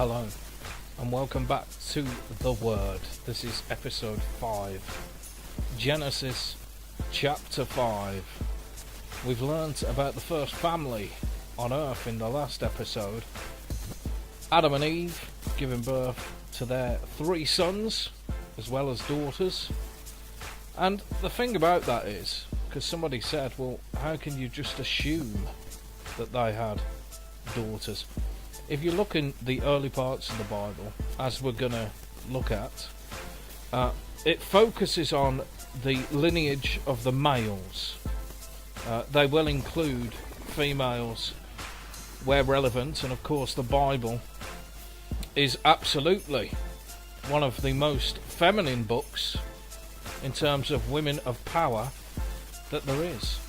Hello, and welcome back to The Word. This is episode 5, Genesis chapter 5. We've learnt about the first family on earth in the last episode. Adam and Eve giving birth to their 3 sons, as well as daughters. And the thing about that is, because somebody said, well, how can you just assume that they had daughters? If you look in the early parts of the Bible, as we're going to look at, it focuses on the lineage of the males. They will include females where relevant, and of course the Bible is absolutely one of the most feminine books in terms of women of power that there is.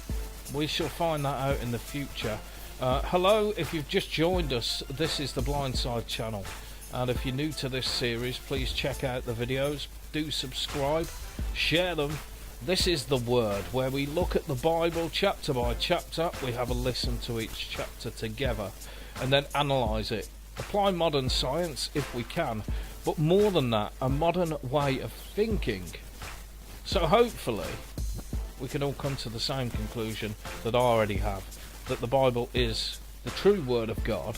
We shall find that out in the future. Hello, if you've just joined us, this is the Blindside channel, and if you're new to this series, please check out the videos, do subscribe, share them. This is The Word, where we look at the Bible chapter by chapter. We have a listen to each chapter together and then analyse it, apply modern science if we can, but more than that, a modern way of thinking. So hopefully we can all come to the same conclusion that I already have, that the Bible is the true Word of God,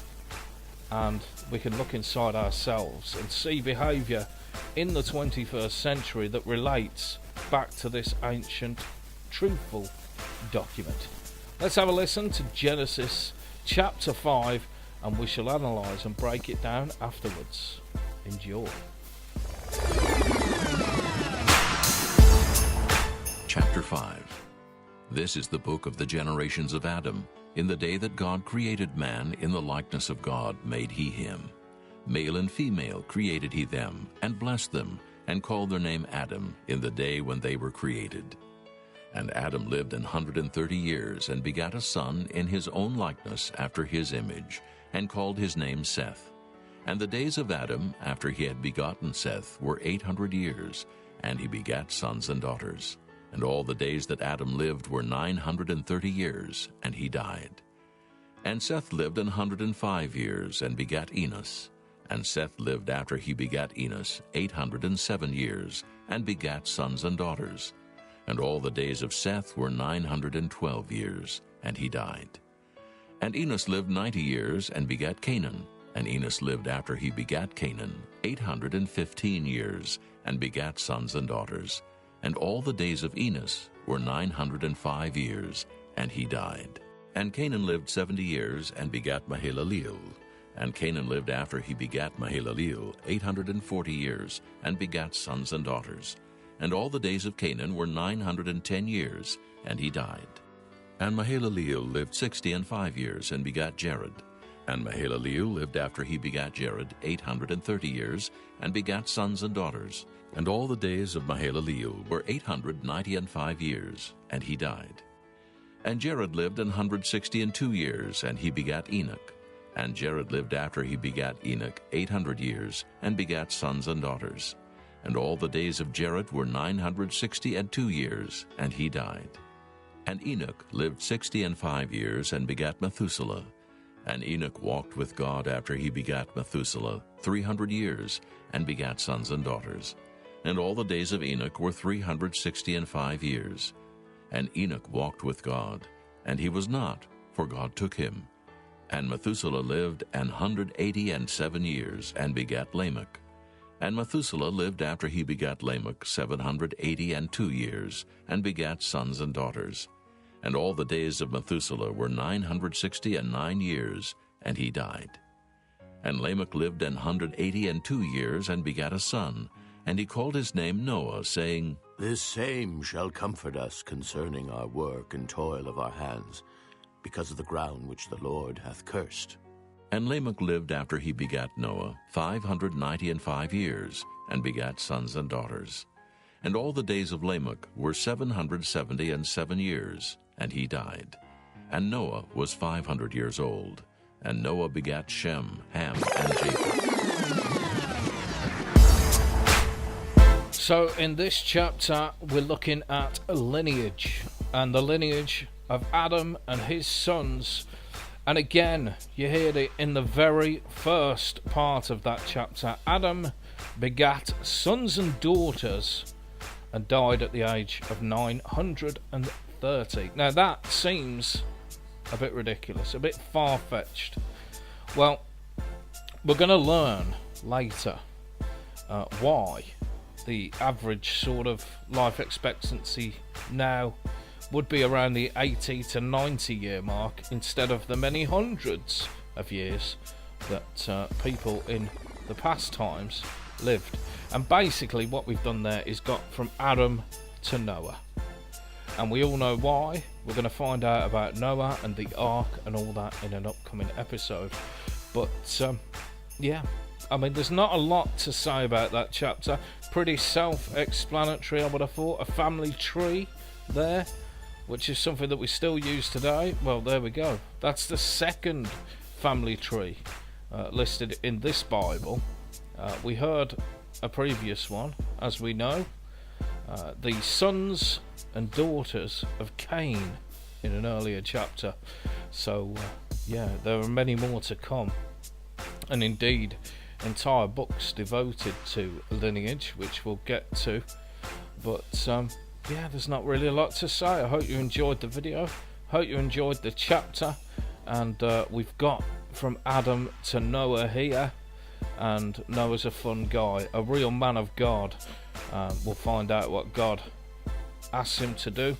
and we can look inside ourselves and see behaviour in the 21st century that relates back to this ancient, truthful document. Let's have a listen to Genesis chapter 5, and we shall analyse and break it down afterwards. Enjoy. Chapter 5. This is the book of the generations of Adam. In the day that God created man, in the likeness of God made he him. Male and female created he them, and blessed them, and called their name Adam, in the day when they were created. And Adam lived 130 years, and begat a son in his own likeness after his image, and called his name Seth. And the days of Adam, after he had begotten Seth, were 800 years, and he begat sons and daughters. And all the days that Adam lived were 930 years, and he died. And Seth lived 105 years, and begat Enos. And Seth lived after he begat Enos 807 years, and begat sons and daughters. And all the days of Seth were 912 years, and he died. And Enos lived 90 years, and begat Canaan. And Enos lived after he begat Canaan 815 years, and begat sons and daughters. And all the days of Enos were 905 years, and he died. And Canaan lived 70 years, and begat Mahalaleel. And Canaan lived after he begat Mahalaleel 840 years, and begat sons and daughters. And all the days of Canaan were 910 years, and he died. And Mahalaleel lived 65 years, and begat Jared. And Mahalaleel lived after he begat Jared 830 years, and begat sons and daughters. And all the days of Mahalaleel were 895 years, and he died. And Jared lived 162 years, and he begat Enoch. And Jared lived after he begat Enoch 800 years, and begat sons and daughters. And all the days of Jared were 962 years, and he died. And Enoch lived 65 years, and begat Methuselah. And Enoch walked with God after he begat Methuselah 300 years, and begat sons and daughters. And all the days of Enoch were 365 years. And Enoch walked with God, and he was not, for God took him. And Methuselah lived 187 years, and begat Lamech. And Methuselah lived after he begat Lamech 782 years, and begat sons and daughters. And all the days of Methuselah were 969 years, and he died. And Lamech lived 182 years, and begat a son. And he called his name Noah, saying, This same shall comfort us concerning our work and toil of our hands, because of the ground which the Lord hath cursed. And Lamech lived after he begat Noah 595 years, and begat sons and daughters. And all the days of Lamech were 777 years, and he died. And Noah was 500 years old. And Noah begat Shem, Ham, and Japheth. So in this chapter we're looking at a lineage, and the lineage of Adam and his sons And again, you hear it in the very first part of that chapter. Adam begat sons and daughters and died at the age of 930. Now that seems a bit ridiculous, a bit far-fetched. Well, we're going to learn later why the average sort of life expectancy now would be around the 80 to 90 year mark instead of the many hundreds of years that people in the past times lived. And basically what we've done there is got from Adam to Noah, and we all know why. We're going to find out about Noah and the ark and all that in an upcoming episode. But yeah, I mean, there's not a lot to say about that chapter. Pretty self-explanatory, I would have thought. A family tree there, which is something that we still use today. Well, there we go. That's the second family tree listed in this Bible. We heard a previous one, as we know, the sons and daughters of Cain in an earlier chapter. So yeah, there are many more to come, and indeed entire books devoted to lineage, which we'll get to. But yeah, there's not really a lot to say. I hope you enjoyed the video, hope you enjoyed the chapter, and we've got from Adam to Noah here, and Noah's a fun guy, a real man of God. We'll find out what God asks him to do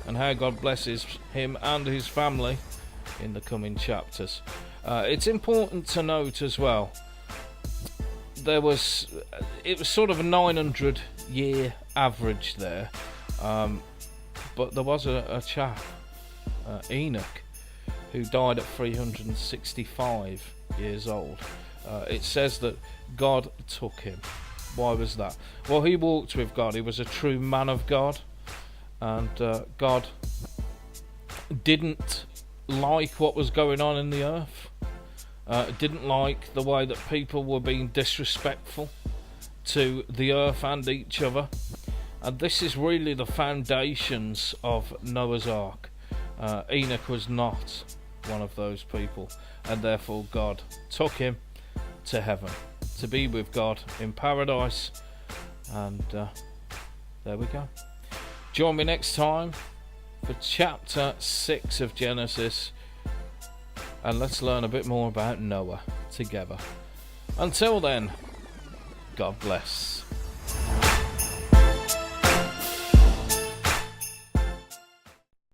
and how God blesses him and his family in the coming chapters. It's important to note as well, it was sort of a 900 year average there, but there was a chap, Enoch, who died at 365 years old. It says that God took him. Why was that? Well, he walked with God. He was a true man of God, and God didn't like what was going on in the earth. Didn't like the way that people were being disrespectful to the earth and each other. And this is really the foundations of Noah's Ark. Enoch was not one of those people, and therefore God took him to heaven to be with God in paradise. And there we go. Join me next time for chapter 6 of Genesis, and let's learn a bit more about Noah together. Until then, God bless.